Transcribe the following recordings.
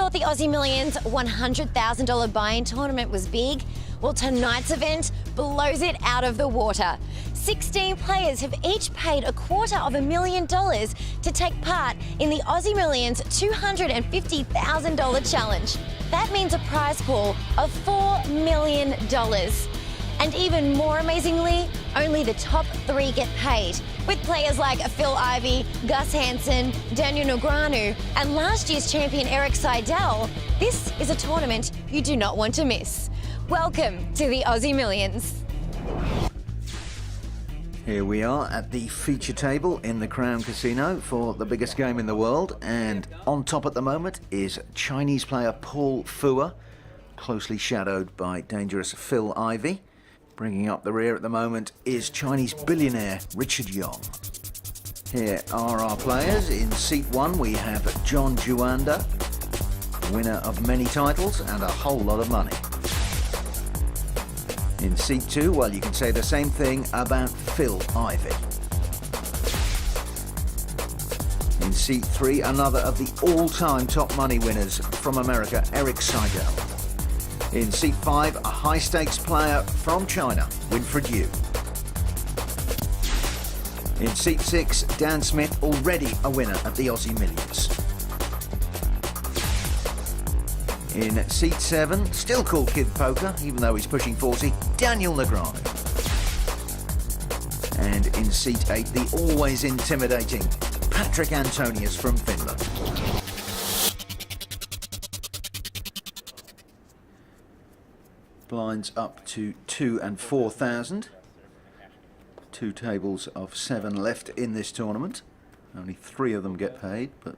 thought the Aussie Millions $100,000 buy-in tournament was big? Well, tonight's event blows it out of the water. 16 players have each paid $250,000 to take part in the Aussie Millions $250,000 challenge. That means a prize pool of $4 million. And even more amazingly, only the top 3 get paid, with players like Phil Ivey, Gus Hansen, Daniel Negreanu, and last year's champion Eric Seidel. This is a tournament you do not want to miss. Welcome to the Aussie Millions. Here we are at the feature table in the Crown Casino for the biggest game in the world, and on top at the moment is Chinese player Paul Fua, closely shadowed by dangerous Phil Ivey. Bringing up the rear at the moment is Chinese billionaire Richard Yong. Here are our players. In seat 1 we have John Juanda, winner of many titles and a whole lot of money. In seat 2, well, you can say the same thing about Phil Ivey. In seat 3, another of the all-time top money winners from America, Eric Seidel. In seat 5, a high-stakes player from China, Winfred Yu. In seat 6, Dan Smith, already a winner at the Aussie Millions. In seat 7, still called Kid Poker, even though he's pushing 40, Daniel Negreanu. And in seat 8, the always intimidating Patrick Antonius from Finland. Blinds up to 2,000 and 4,000. 2 tables of 7 left in this tournament. Only 3 of them get paid, but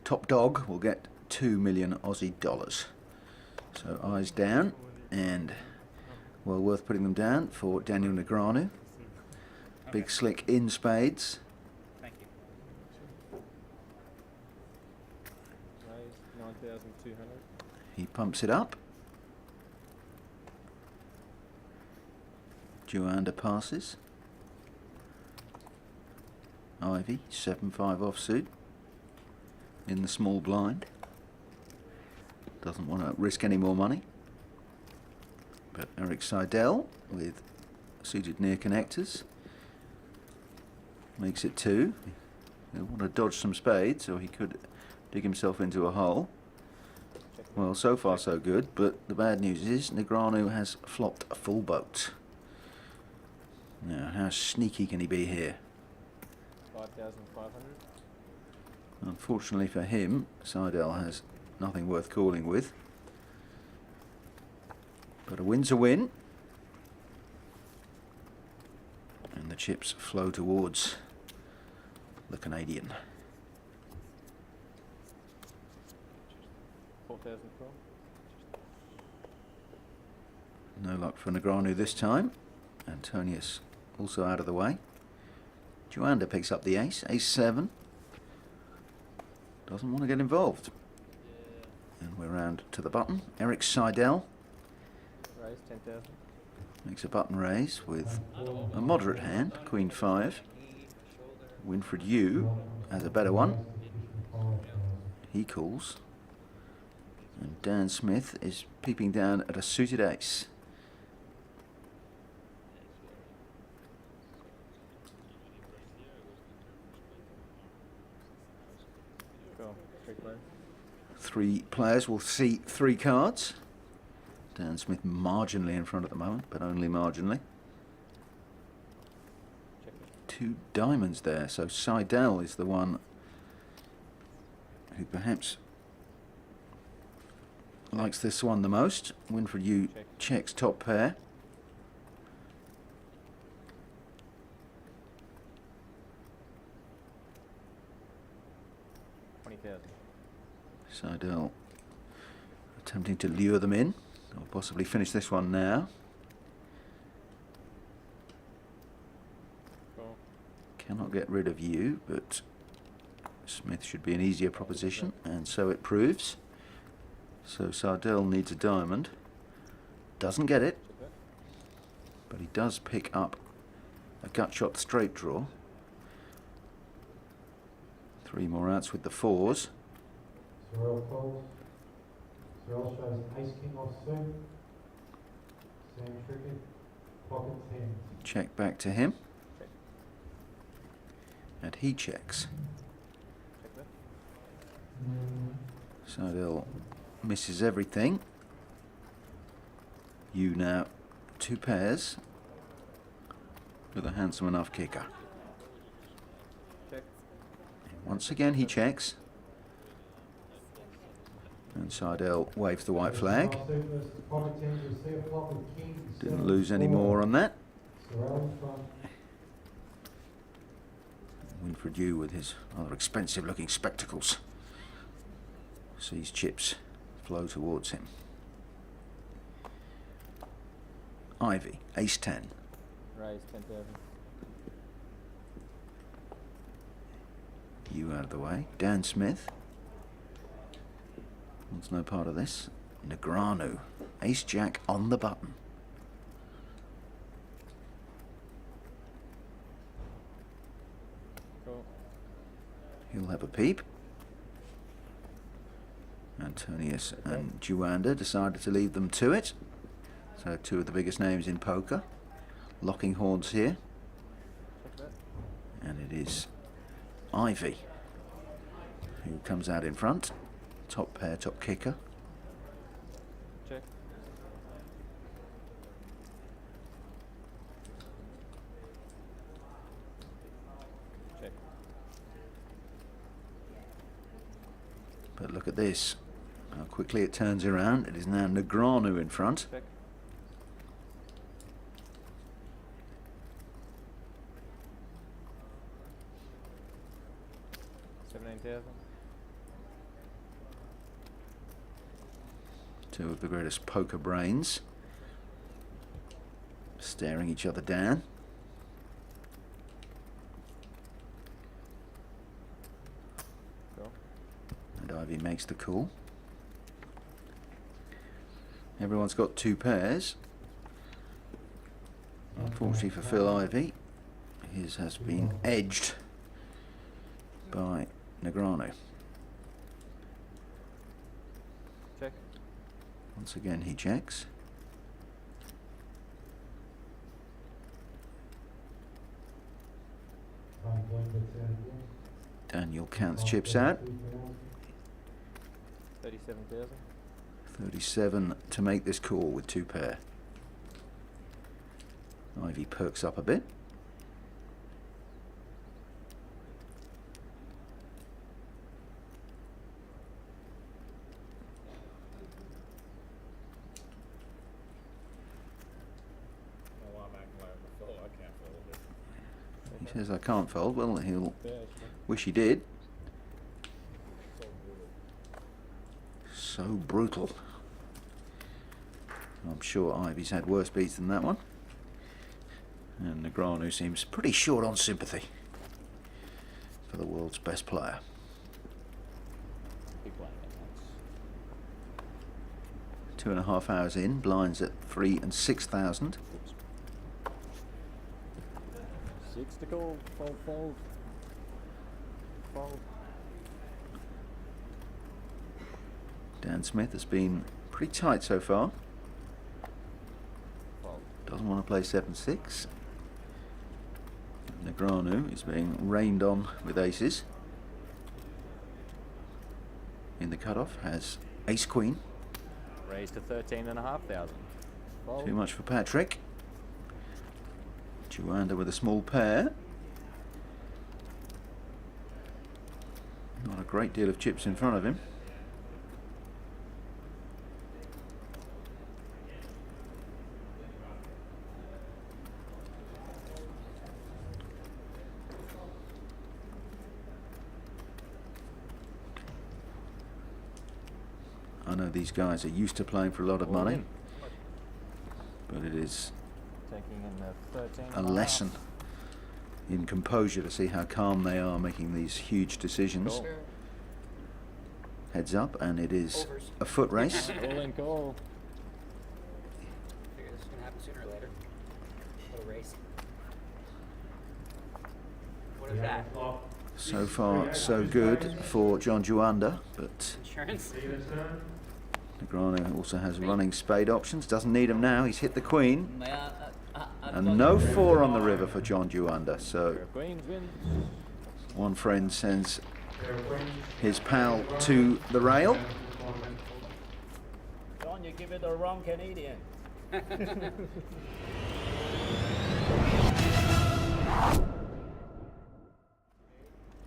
top dog will get 2 million Aussie dollars. So eyes down, and well worth putting them down for Daniel Negreanu. Big slick in spades. Thank you. Raise 9,200. He pumps it up. Juanda passes. Ivey, 7-5 offsuit in the small blind. Doesn't want to risk any more money. But Eric Seidel with suited near connectors makes it 2. He'll want to dodge some spades, or he could dig himself into a hole. Well, so far so good, but the bad news is Negreanu has flopped a full boat. Now, how sneaky can he be here? 5,500. Unfortunately for him, Seidel has nothing worth calling with. But a win's a win. And the chips flow towards the Canadian. 4,012. No luck for Negreanu this time. Antonius also out of the way. Juanda picks up the ace, ace-7. Doesn't want to get involved. And we're round to the button. Eric Seidel Raise 10,000. makes a button raise with a moderate hand, Queen 5. Winfred Yu has a better one. He calls. And Dan Smith is peeping down at a suited ace. Cool. 3 players. 3 players will see 3 cards. Dan Smith marginally in front at the moment, but only marginally. 2 diamonds there, so Seidel is the one who perhaps likes this one the most. Winfred Yu checks top pair. Seidel attempting to lure them in, or possibly finish this one now. Cool. Cannot get rid of Yu, but Smith should be an easier proposition, and so it proves. So Seidel needs a diamond. Doesn't get it, but he does pick up a gut shot straight draw. 3 more outs with the 4s. flush shows ace king off suit. Sam Trickett, pocket 10. Check back to him. And he checks. Check that. Seidel misses everything. You now 2 pairs with a handsome enough kicker. Check. Once again he checks. And Seidel waves the white flag. Didn't lose any more on that. Winfred Yu with his rather expensive looking spectacles sees chips flow towards him. Ivy, ace 10. Raise 10,000. You out of the way. Dan Smith wants no part of this. Negreanu, ace jack on the button. Cool. He'll have a peep. Antonius and Juanda decided to leave them to it. So 2 of the biggest names in poker. Locking horns here. Check that. And it is Ivy who comes out in front. Top pair, top kicker. Check. Check. But look at this. How quickly it turns around. It is now Negreanu in front. Check. $17,000. 2 of the greatest poker brains staring each other down. Cool. And Ivy makes the call. Everyone's got 2 pairs. Unfortunately for Phil Ivy, his has been edged by Negreanu. Check. Once again he checks. Daniel counts chips out. 37,000. 37 to make this call with 2 pair. Ivy perks up a bit. He says I can't fold. Well, he'll wish he did. So brutal. I'm sure Ivy's had worse beats than that one. And Negreanu seems pretty short on sympathy for the world's best player. 2.5 hours in, blinds at 3 and 6,000. 6 to call. Fold, fold. Fold. Dan Smith has been pretty tight so far. Fold. Doesn't want to play 7-6. Negreanu is being rained on with aces. In the cutoff has ace queen. Raise to 13,500. Fold. Too much for Patrick. Juanda with a small pair. Not a great deal of chips in front of him. I know these guys are used to playing for a lot of All money, in. but it is Taking in the 13. a lesson in composure to see how calm they are making these huge decisions. Cool. Heads up, and it is a foot race. All in call. Figure this is gonna happen sooner or later. Little race. What is that? So far, so good for John Juanda, but Insurance? Negreanu also has running spade options. Doesn't need them now. He's hit the queen. And no 4 on the river for John Juanda. So Queens wins. one friend sends his pal to the rail. John, you give it the wrong Canadian.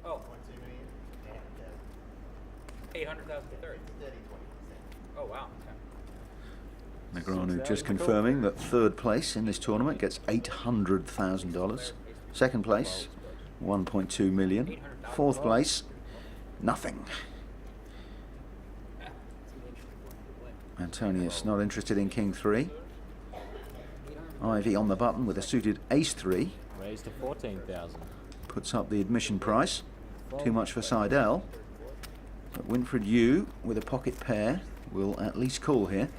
Oh. 800,000 third. Oh wow. Okay. Negreanu just confirming that 3rd place in this tournament gets $800,000. 2nd place, 1.2 million. 4th place, nothing. Antonius not interested in King 3. Ivy on the button with a suited Ace 3. Raised to 14,000. Puts up the admission price. Too much for Seidel. But Winfred Yu with a pocket pair will at least call here.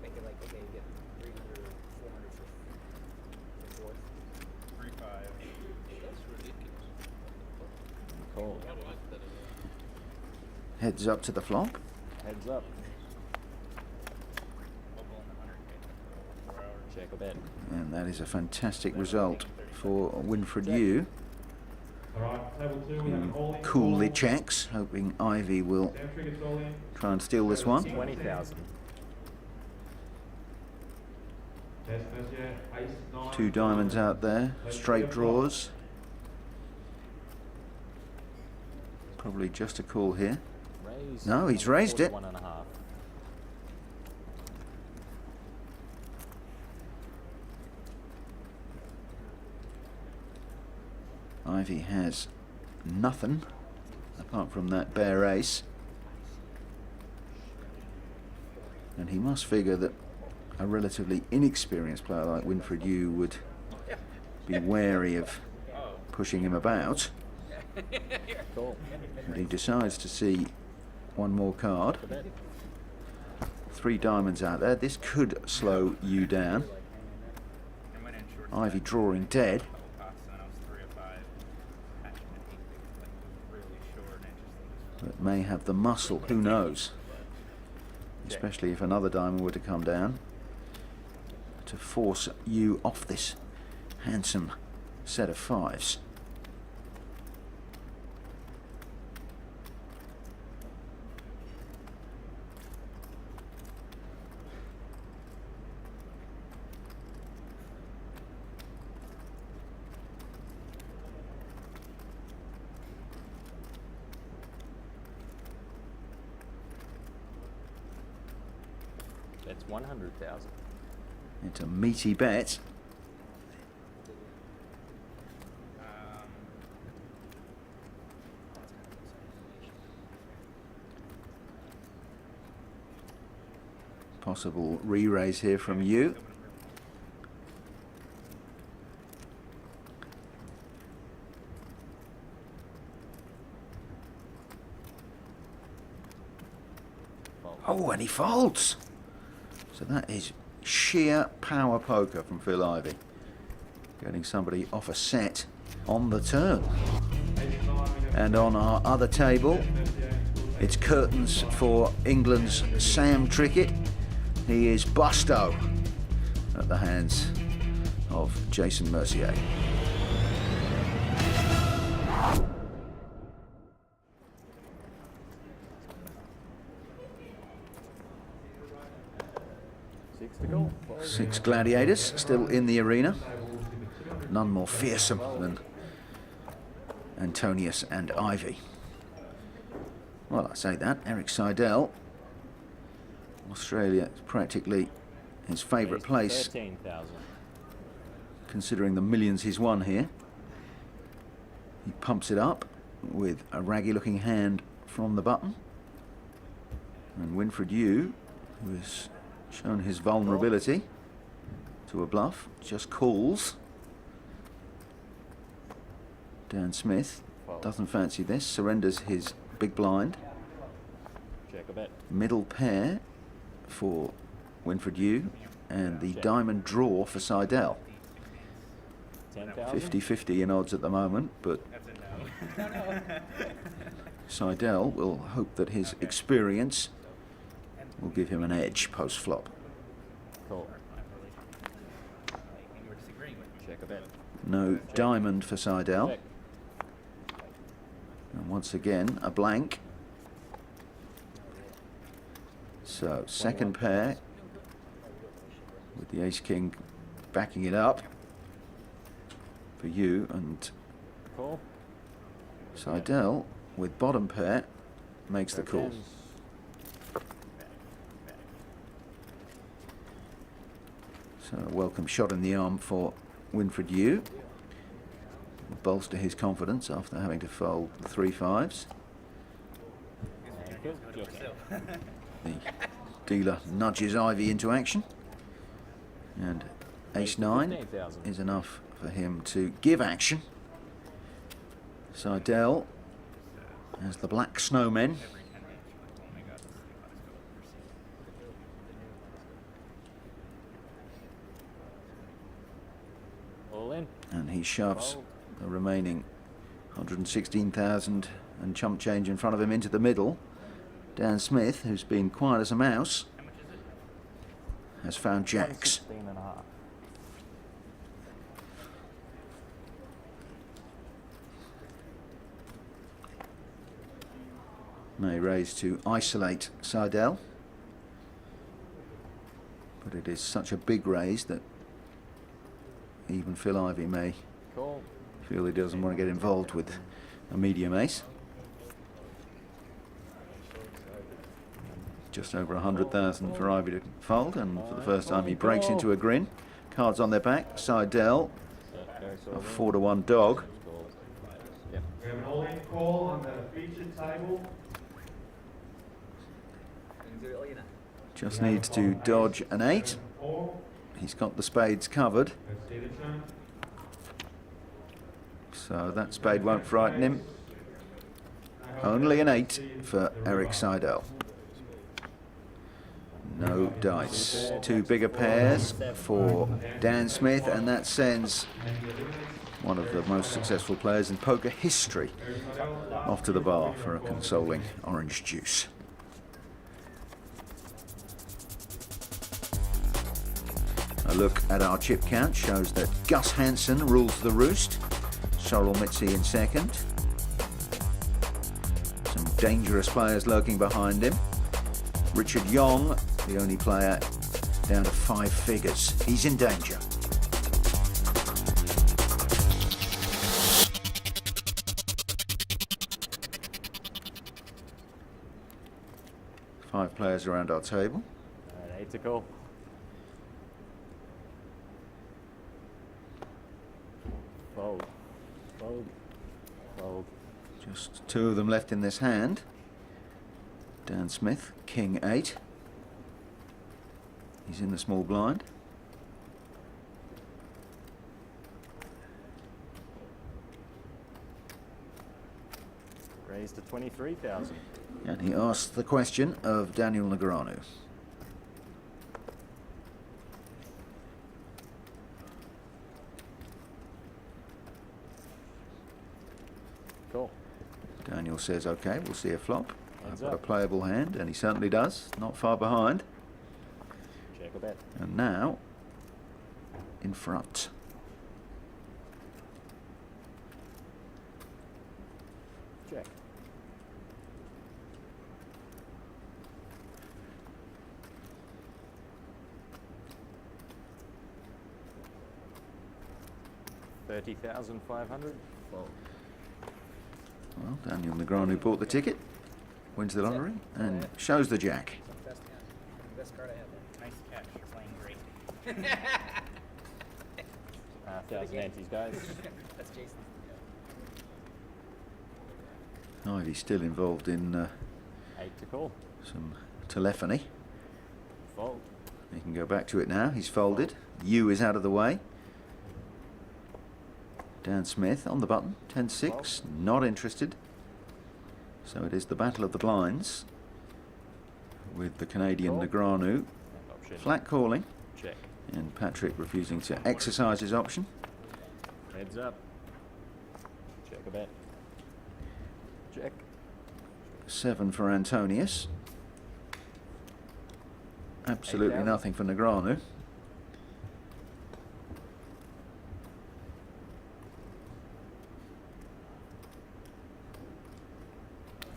Make it like, okay, you get 300, 400 for fourth. 3-5. Call. Heads up to the flop. Heads up. Check a bet. And that is a fantastic result for Winfred Yu. Alright, table 2, we have an all-in. Coolly checks, hoping Ivy will Sam Trickett's all in. try and steal this one. 20,000. Test Mercier, Ace 9. 2 diamonds out there, straight draws. Probably just a call here. Raised. No, he's raised it. 41.5. Ivy has nothing apart from that bare ace. And he must figure that a relatively inexperienced player like Winfred Yu would be wary of pushing him about. Cool. But he decides to see one more card. 3 diamonds out there. This could slow Yu down. Ivy drawing dead. But may have the muscle, who knows? Especially if another diamond were to come down to force Yu off this handsome set of 5s. That's 100,000. It's a meaty bet. Possible re-raise here from Yu. Oh, and he folds. So that is sheer power poker from Phil Ivey. Getting somebody off a set on the turn. And on our other table, it's curtains for England's Sam Trickett. He is busto at the hands of Jason Mercier. Six gladiators still in the arena. None more fearsome than Antonius and Ivy. Well, I say that. Eric Seidel, Australia is practically his favourite place, 13,000. considering the millions he's won here. He pumps it up with a raggy looking hand from the button. And Winfred Yu, who has shown his vulnerability to a bluff, just calls. Dan Smith doesn't fancy this, surrenders his big blind. Check a bet. Middle pair for Winfred Yu and the diamond draw for Seidel. 10,000. 50-50 in odds at the moment, but Seidel will hope that his experience will give him an edge post-flop. Call. Check a bet. No diamond for Seidel. Check. And once again, a blank. So, second pair with the ace-king backing it up for you, and Call. Seidel with bottom pair makes the call. Tens. So a welcome shot in the arm for Winfred Yu. Bolster his confidence after having to fold the 3 5s. Good. Just The dealer nudges Ivy into action, and ace-9 15,000. is enough for him to give action. Seidel has the black snowmen. All in. And he shoves the remaining 116,000 and chump change in front of him into the middle. Dan Smith, who's been quiet as a mouse, has found jacks. 16.5. May raise to isolate Seidel, but it is such a big raise that even Phil Ivey may Call. feel he doesn't want to get involved with a medium ace. Just over 100,000 for Ivy to fold, and for the first time he breaks into a grin. Cards on their back. Seidel, a 4-to-1 dog. Call. Yep. We have an all-in call on the featured table. Just needs to dodge an 8. 4. He's got the spades covered, Let's see the turn. so that spade won't frighten him. Only an 8 for Eric Seidel. No dice. 2 bigger pairs for Dan Smith, and that sends one of the most successful players in poker history off to the bar for a consoling orange juice. A look at our chip count shows that Gus Hansen rules the roost. Sorrel Mitzi in second. Some dangerous players lurking behind him. Richard Yong, the only player down to 5 figures. He's in danger. Five players around our table. And 8 to call. Fold. Fold. Fold. Just 2 of them left in this hand. Dan Smith, King 8. He's in the small blind. Raise to 23,000. And he asks the question of Daniel Negreanu. Cool. Daniel says, okay, we'll see a flop. Heads I've got a up. playable hand, and he certainly does. Not far behind. Check a bet. And now, in front. Check. $30,500. Fold. Well, Daniel Negreanu bought the ticket, wins the lottery, and shows the jack. Best hand. Best card I have. Nice catch. You're playing great. 1,000 antes, guys. That's Jason. Ivy's still involved in 8 to call. some telephony. Fold. He can go back to it now. He's folded. Yu is out of the way. Dan Smith on the button. 10-6. Not interested. So it is the battle of the blinds with the Canadian Call. Negreanu Option. flat calling, Check. and Patrick refusing to exercise his option. Heads up. Check a bet. Check. 7 for Antonius. Absolutely 8,000. nothing for Negreanu.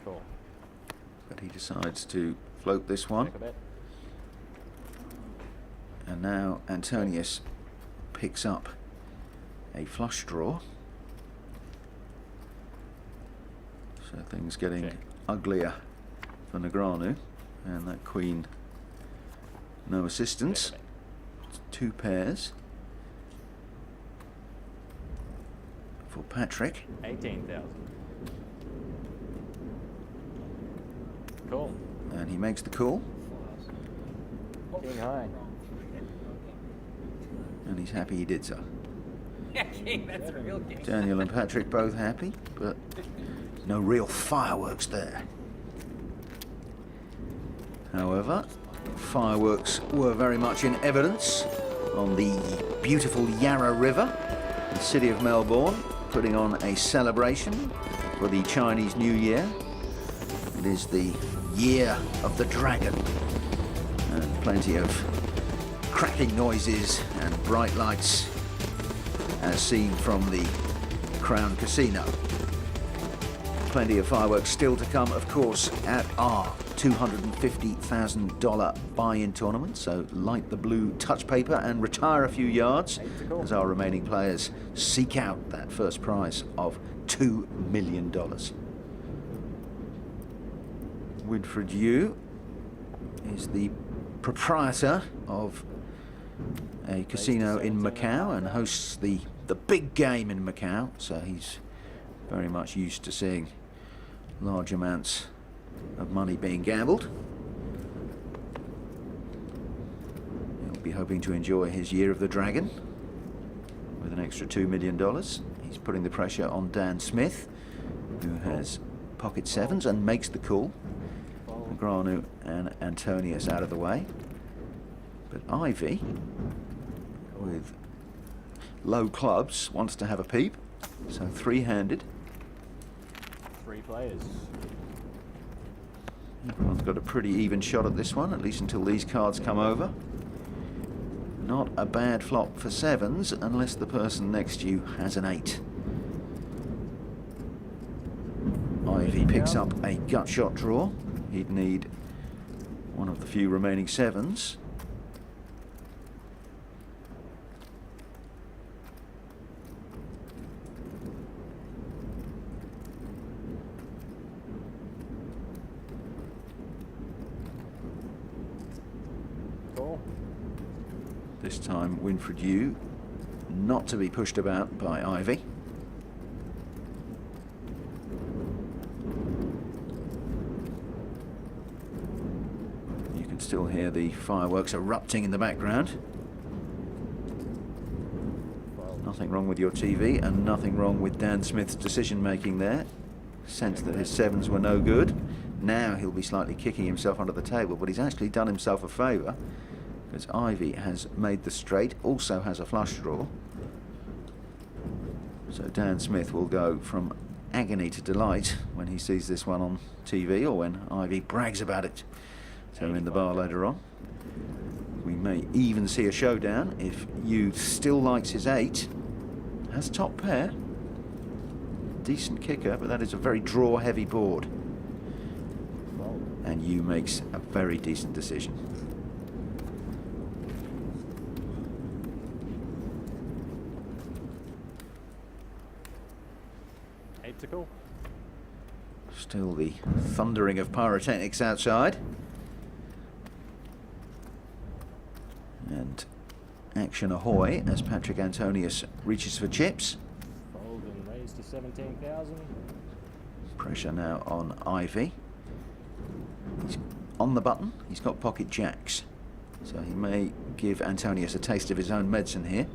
Cool. But he decides to float this one. Check a bet. And now Antonius picks up a flush draw. So things getting Check. uglier for Negreanu. And that queen, no assistance. Check a bet. It's 2 pairs for Patrick. 18,000. Cool. And he makes the call. King high. And he's happy he did so. Yeah, king, that's a real king. Daniel and Patrick both happy, but no real fireworks there. However, fireworks were very much in evidence on the beautiful Yarra River, the city of Melbourne, putting on a celebration for the Chinese New Year. It is the year of the dragon, and plenty of cracking noises and bright lights as seen from the Crown Casino. Plenty of fireworks still to come, of course, at our $250,000 buy-in tournament, so light the blue touch paper and retire a few yards as our remaining players seek out that first prize of $2 million. Winfred Yu is the proprietor of a casino in Macau and hosts the big game in Macau, so he's very much used to seeing large amounts of money being gambled. He'll be hoping to enjoy his year of the dragon with an extra $2 million. He's putting the pressure on Dan Smith, who has pocket 7s and makes the call. Negreanu and Antonius out of the way. But Ivy, with low clubs, wants to have a peep. So 3-handed. 3 players. Everyone's got a pretty even shot at this one, at least until these cards come over. Not a bad flop for 7s, unless the person next to you has an 8. Ivy picks up a gut shot draw. He'd need one of the few remaining 7s. Cool. This time Winfred Yu not to be pushed about by Ivy. You can still hear the fireworks erupting in the background. Nothing wrong with your TV and nothing wrong with Dan Smith's decision making there. Sensed that his 7s were no good. Now he'll be slightly kicking himself under the table, but he's actually done himself a favour, because Ivy has made the straight, also has a flush draw. So Dan Smith will go from agony to delight when he sees this one on TV, or when Ivy brags about it to him in the bar later on. We may even see a showdown if Yu still likes his 8. Has top pair. Decent kicker, but that is a very draw-heavy board. And Yu makes a very decent decision. Atypical. Still the thundering of pyrotechnics outside. And action ahoy as Patrick Antonius reaches for chips. Fold and raise to 17,000. Pressure now on Ivy. He's on the button. He's got pocket jacks, so he may give Antonius a taste of his own medicine here.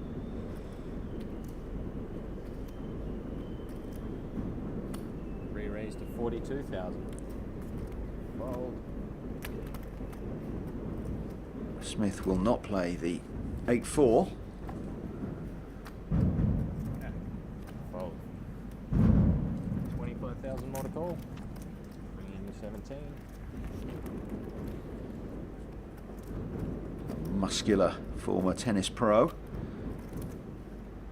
Re-raise to 42,000. Fold. Smith will not play the 8-4. Fold. 25,000 more to call. Bringing in 17. Muscular former tennis pro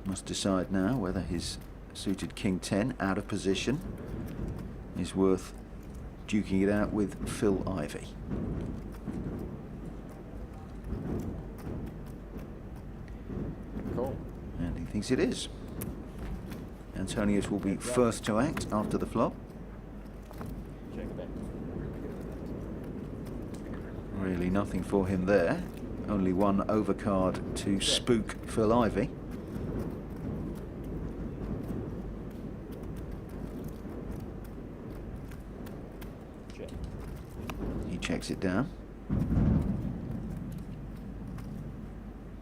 must decide now whether his suited King 10 out of position is worth duking it out with Phil Ivey. Cool. And he thinks it is. Antonius will be first to act after the flop. Check back. Really nothing for him there. Only one overcard to spook Phil Ivey. Check. He checks it down.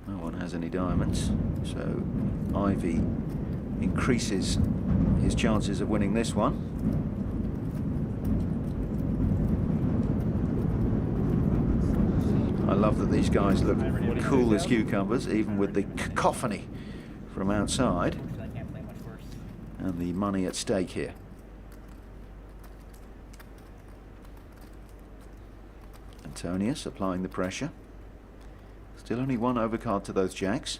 No one has any diamonds, so Ivey increases his chances of winning this one. I love that these guys look cool as cucumbers, even with the cacophony from outside I can't play much worse. and the money at stake here. Antonius applying the pressure. Still only one overcard to those jacks.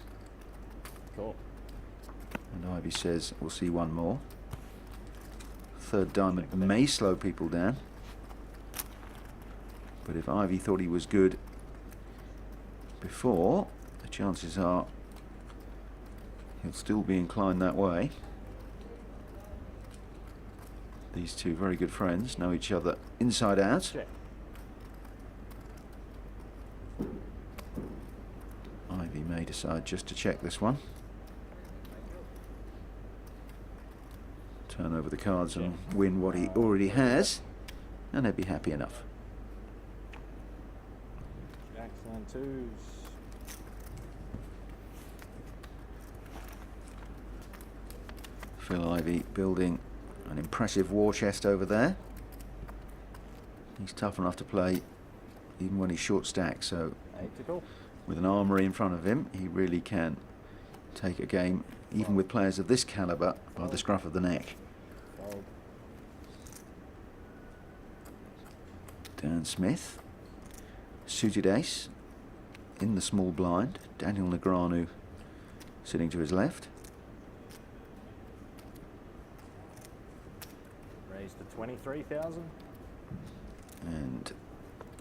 Cool. And Ivy says we'll see one more. Third diamond may slow people down. But if Ivy thought he was good before, the chances are he'll still be inclined that way. These two very good friends know each other inside out. Check. Ivy may decide just to check this one. Turn over the cards and win what he already has, and they'd be happy enough. Jacks and twos. Phil Ivey building an impressive war chest over there. He's tough enough to play even when he's short stacked, so 8 to call. with an armoury in front of him, he really can take a game, even with players of this calibre, by the scruff of the neck. Fold. Dan Smith, suited ace in the small blind. Daniel Negreanu sitting to his left. Raised to 23,000. And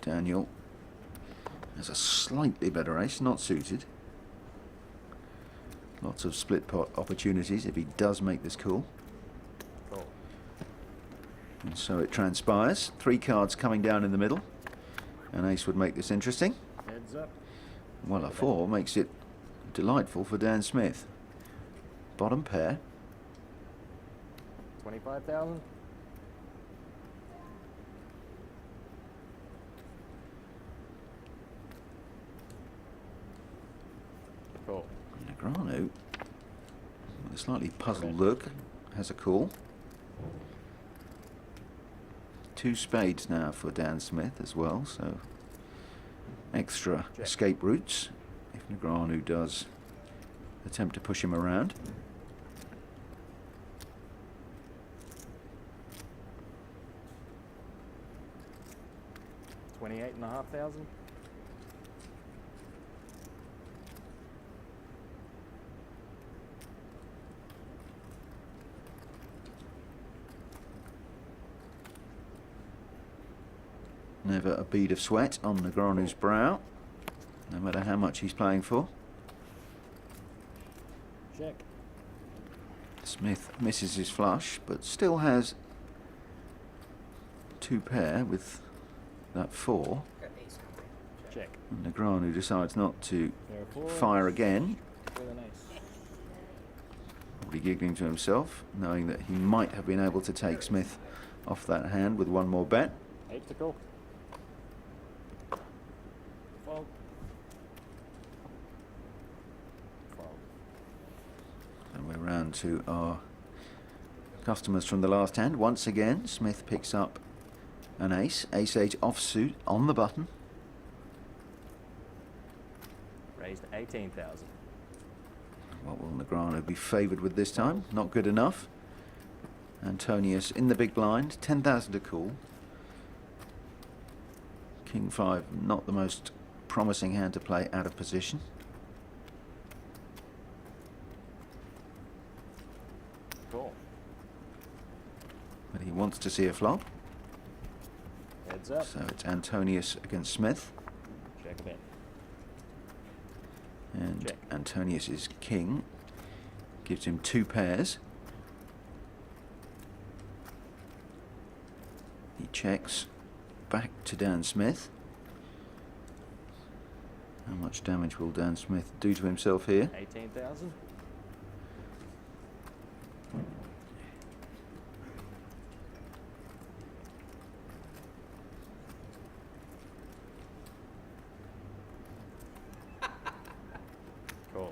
Daniel has a slightly better ace, not suited. Lots of split pot opportunities if he does make this call. Cool. And so it transpires. 3 cards coming down in the middle. An ace would make this interesting. Heads up. Well, a 4 makes it delightful for Dan Smith. Bottom pair. 25,000. Cool. Negreanu, with a slightly puzzled look, has a call. 2 spades now for Dan Smith as well, so extra escape routes if Negreanu does attempt to push him around. $28,500. Never a bead of sweat on Negreanu's brow, no matter how much he's playing for. Check. Smith misses his flush, but still has 2 pair with that 4. Got ace. Check. And Negreanu decides not to Pair of fours. fire again, With an ace. probably giggling to himself, knowing that he might have been able to take Smith off that hand with one more bet. 8 to call. Fold. Fold. And we're round to our customers from the last hand. Once again, Smith picks up an ace, ace-8 offsuit on the button. Raised to 18,000. What will Negreanu be favoured with this time? Not good enough. Antonius in the big blind, 10,000 to call. King 5, not the most promising hand to play out of position. Call. But he wants to see a flop. Heads up. So it's Antonius against Smith. Check a bet. And Check. Antonius is king. Gives him 2 pairs. He checks back to Dan Smith. How much damage will Dan Smith do to himself here? 18,000. Cool.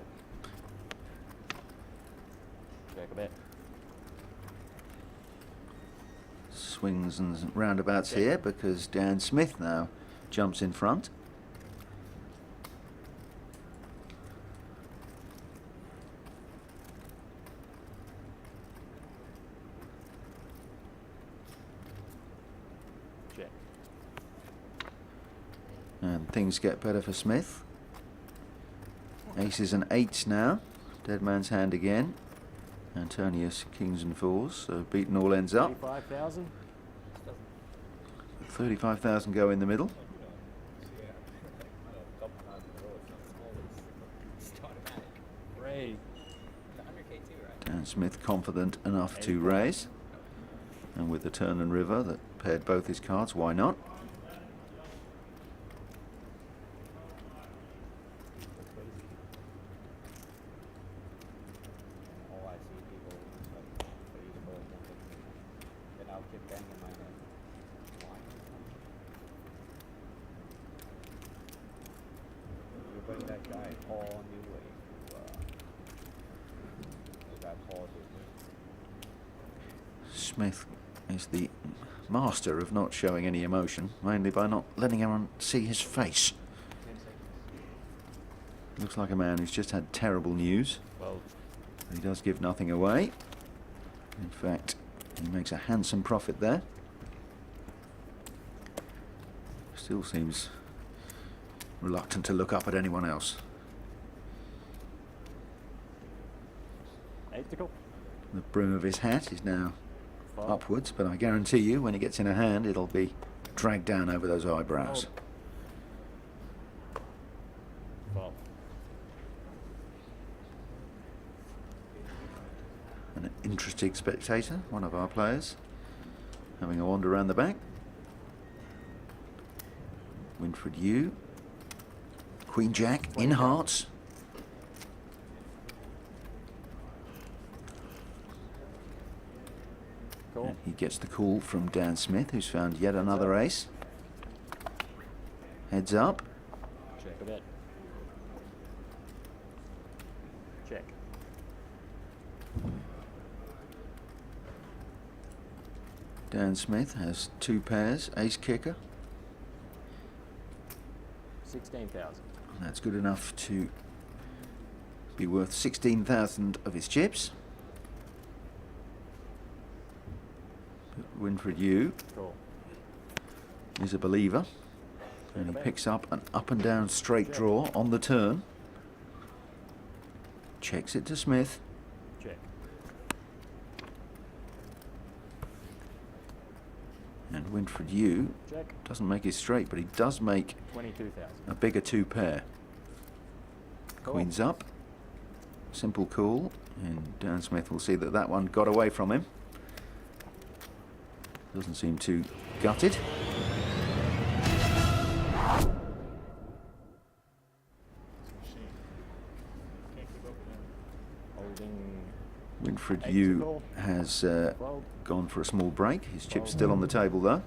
Check a bet. Swings and roundabouts here because Dan Smith now jumps in front. Check. And things get better for Smith. Aces and 8s now. Dead man's hand again. Antonius, kings and 4s, so beaten all ends up. 35,000. 35,000 go in the middle. Raise. Dan Smith confident enough to raise. And with the turn and river that paired both his cards, why not? All I see people like reasonable and then I'll keep banging my head. Why? You bring that guy all new way to that pause Smith is the master of not showing any emotion, mainly by not letting everyone see his face. Looks like a man who's just had terrible news. Well, He does give nothing away. In fact, he makes a handsome profit there. Still seems reluctant to look up at anyone else. 8 to call. The brim of his hat is now 5. upwards, but I guarantee you when it gets in a hand it'll be dragged down over those eyebrows. Fold. An interesting spectator, one of our players, having a wander around the back. Winfred Yu, Queen Jack in hearts. Cool. And he gets the call from Dan Smith, who's found yet another ace. Heads up. Check a bet. Check. Dan Smith has 2 pairs, ace kicker. 16,000. And that's good enough to be worth 16,000 of his chips. But Winfred Yu Cool. is a believer, and he picks up an up and down straight draw on the turn. Checks it to Smith. Check. And Winfred Yu Check. doesn't make it straight, but he does make 22,000. a bigger 2 pair. Cool. Queen's up. Simple call, and Dan Smith will see that that one got away from him. Doesn't seem too gutted. Holding. Winfred 8 to Yu call. has 12. gone for a small break. His chip's still on the table though.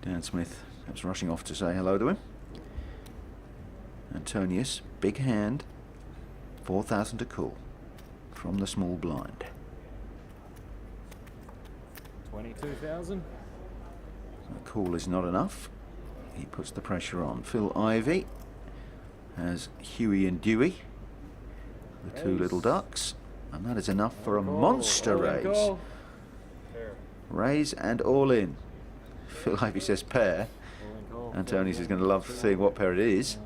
Dan Smith perhaps rushing off to say hello to him. Antonius, big hand, 4,000 to call from the small blind. 22,000. A call is not enough. He puts the pressure on. Phil Ivey has Huey and Dewey, the 2 little ducks, and that is enough for a monster raise. Raise and all in. Phil Ivey says pair. Antonius is going to love seeing what pair it is,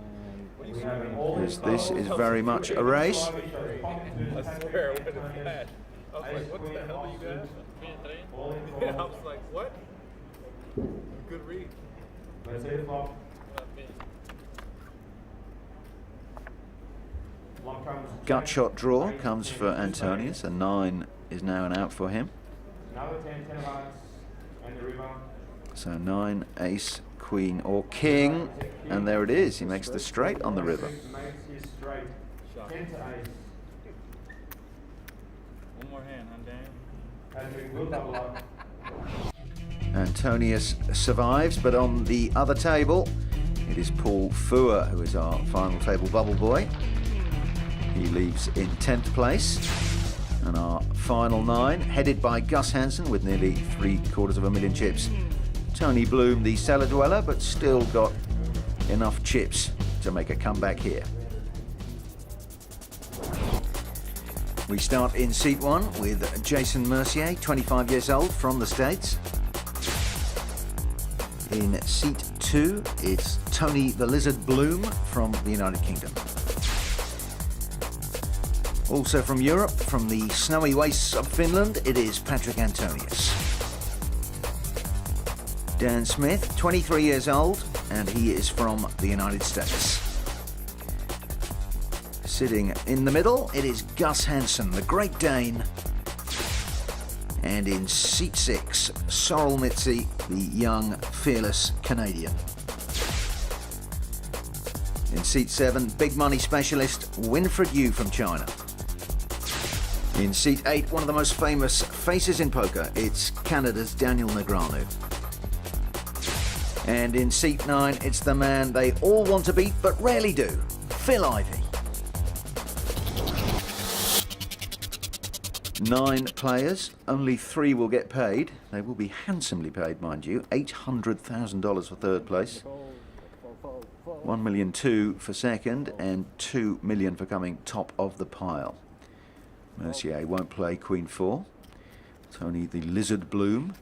And We have an all because this is very much a race. I swear it would have flashed. I was like, what the hell are you guys? I was like, what? Good read. Let's say the flop. Gut shot draw comes for Antonius, and 9 is now an out for him. Another 10 of hearts, and the river. So 9, ace, queen, or king, and there it is. He makes the straight on the river. Makes his straight. 10 to ace. one more hand, huh, Dan? Patrick will double up. Antonius survives, but on the other table, it is Paul Fua who is our final table bubble boy. He leaves in 10th place. And our final 9, headed by Gus Hansen with nearly 750,000 chips. Tony Bloom, the cellar dweller, but still got enough chips to make a comeback here. We start in seat 1 with Jason Mercier, 25 years old, from the States. In seat 2, it's Tony the Lizard Bloom from the United Kingdom. Also from Europe, from the snowy wastes of Finland, it is Patrick Antonius. Dan Smith, 23 years old, and he is from the United States. Sitting in the middle, it is Gus Hansen, the Great Dane. And in seat 6, Sorrel Mitzi, the young, fearless Canadian. In seat 7, big money specialist Winfred Yu from China. In seat 8, one of the most famous faces in poker, it's Canada's Daniel Negreanu. And in seat 9, it's the man they all want to beat but rarely do, Phil Ivey. 9 players, only 3 will get paid. They will be handsomely paid, mind you. $800,000 for third place, $1,200,000 for second, and $2 million for coming top of the pile. Mercier won't play Queen 4. Tony the Lizard Bloom,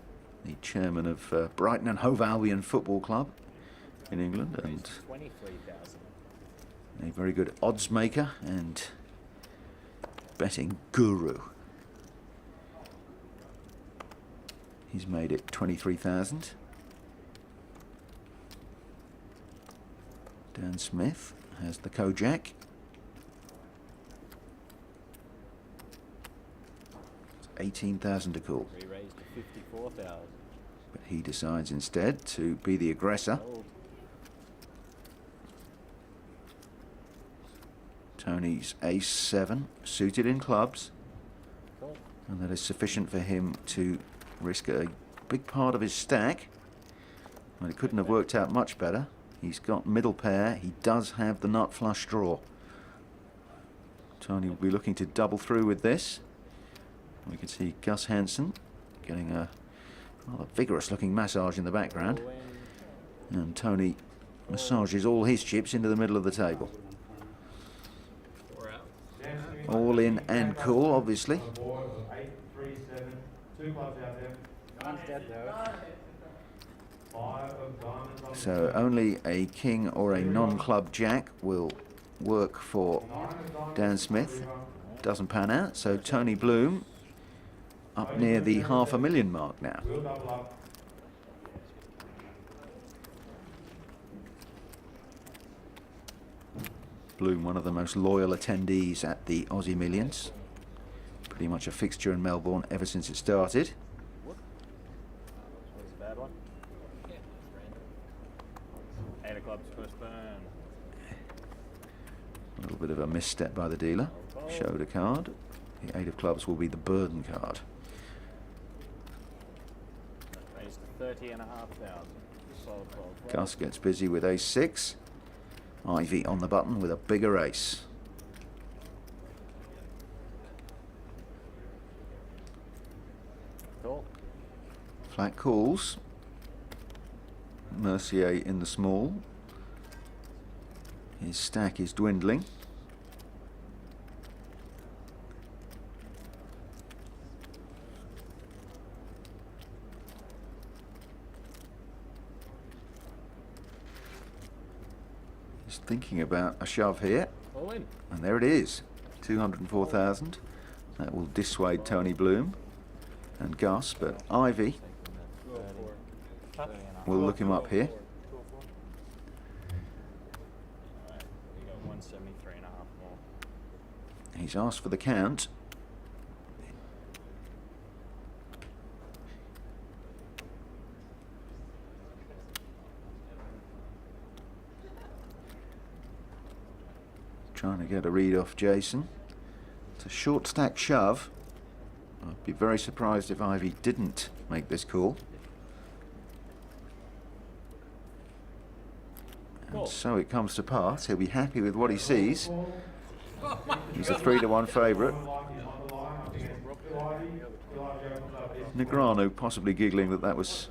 the chairman of Brighton and Hove Albion Football Club in England, and 23,000. a very good odds maker and betting guru. He's made it 23,000. Dan Smith has the Kojak. 18,000 to call. We raised to 54,000. But he decides instead to be the aggressor. Tony's ace 7, suited in clubs. Cool. And that is sufficient for him to risk a big part of his stack. Well, it couldn't have worked out much better. He's got middle pair. He does have the nut flush draw. Tony will be looking to double through with this. We can see Gus Hansen getting a rather vigorous looking massage in the background. And Tony massages all his chips into the middle of the table. All in and cool, obviously. On the board of 8, 3, 7, 2 clubs out there. One's dead though. 5 of diamonds on the So board. only a king or a non-club jack will work for 9 of diamonds Dan on Smith. the river. Doesn't pan out, so Tony Bloom up near the $500,000 mark now. Will double up. Bloom, one of the most loyal attendees at the Aussie Millions. Pretty much a fixture in Melbourne ever since it started. Was a bad one. 8 of clubs, first burn. A little bit of a misstep by the dealer. Showed a card. The 8 of clubs will be the burden card. Raised to 30,500. Sold 12. Gus gets busy with ace 6. Ivy on the button with a bigger ace. Cool. Flat calls. Mercier in the small. His stack is dwindling. He's thinking about a shove here. All in. And there it is. 204,000. That will dissuade Tony Bloom and Gus, but Ivy will look him up here. Alright, we got 173 and a half more. He's asked for the count. Trying to get a read off Jason. It's a short stack shove. I'd be very surprised if Ivy didn't make this call. And so it comes to pass. He'll be happy with what he sees. He's a 3-1 favourite. Negreanu possibly giggling that that was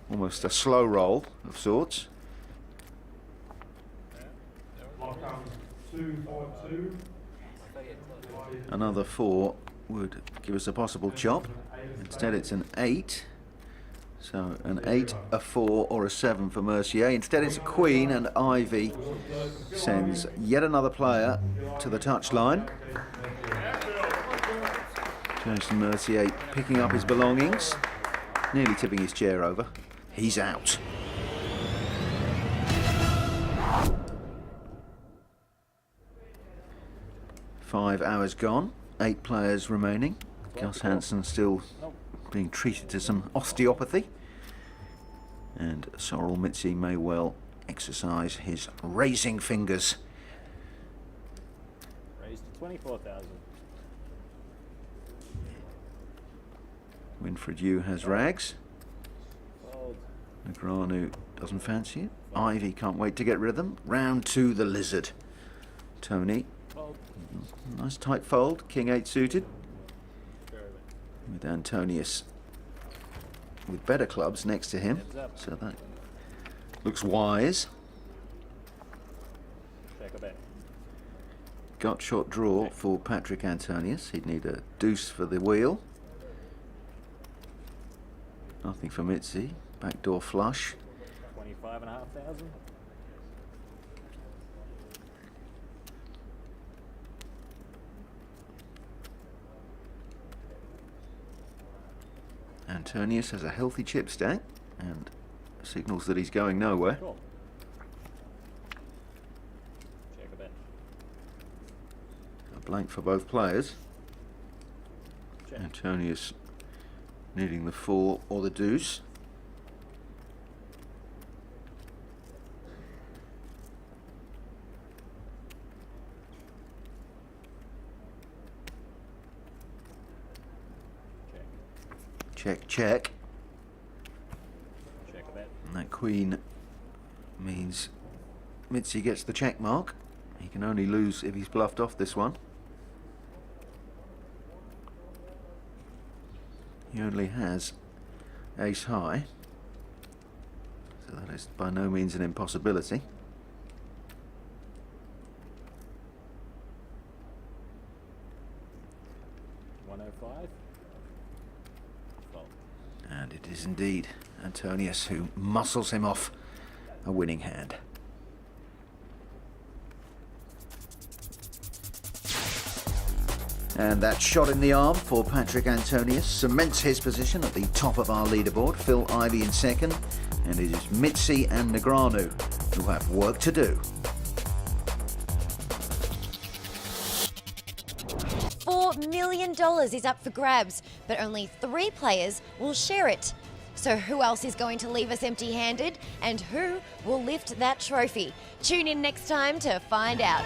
almost a slow roll of sorts. Another 4 would give us a possible chop. Instead it's an 8. So an 8, a 4 or a 7 for Mercier. Instead it's a queen, and Ivy sends yet another player to the touchline. Jason Mercier picking up his belongings, nearly tipping his chair over. He's out. Five hours gone, 8 players remaining. Gus Hansen still being treated to some osteopathy. And Sorrel Mitzi may well exercise his raising fingers. Raised to 24,000. Winfred Yu has rags. Fold. Negreanu doesn't fancy it. Ivy can't wait to get rid of them. Round 2, the lizard. Tony. Fold. Nice tight fold. King 8 suited. Fair event. With Antonius with better clubs next to him. Heads up. So that looks wise. Check a bet. Gut shot draw for Patrick Antonius. He'd need a deuce for the wheel. Nothing for Mitzi. Backdoor flush. 25,500. Antonius has a healthy chip stack and signals that he's going nowhere. Cool. Check a bet. A blank for both players. Check. Antonius needing the 4 or the deuce. Check, check. Check a bet. And that queen means Mitzi gets the check mark. He can only lose if he's bluffed off this one. He only has ace high, so that is by no means an impossibility. $105. Fold. And it is indeed Antonius who muscles him off a winning hand. And that shot in the arm for Patrick Antonius cements his position at the top of our leaderboard. Phil Ivey in second, and it is Mitzi and Negreanu who have work to do. $4 million is up for grabs, but only 3 players will share it. So who else is going to leave us empty-handed, and who will lift that trophy? Tune in next time to find out.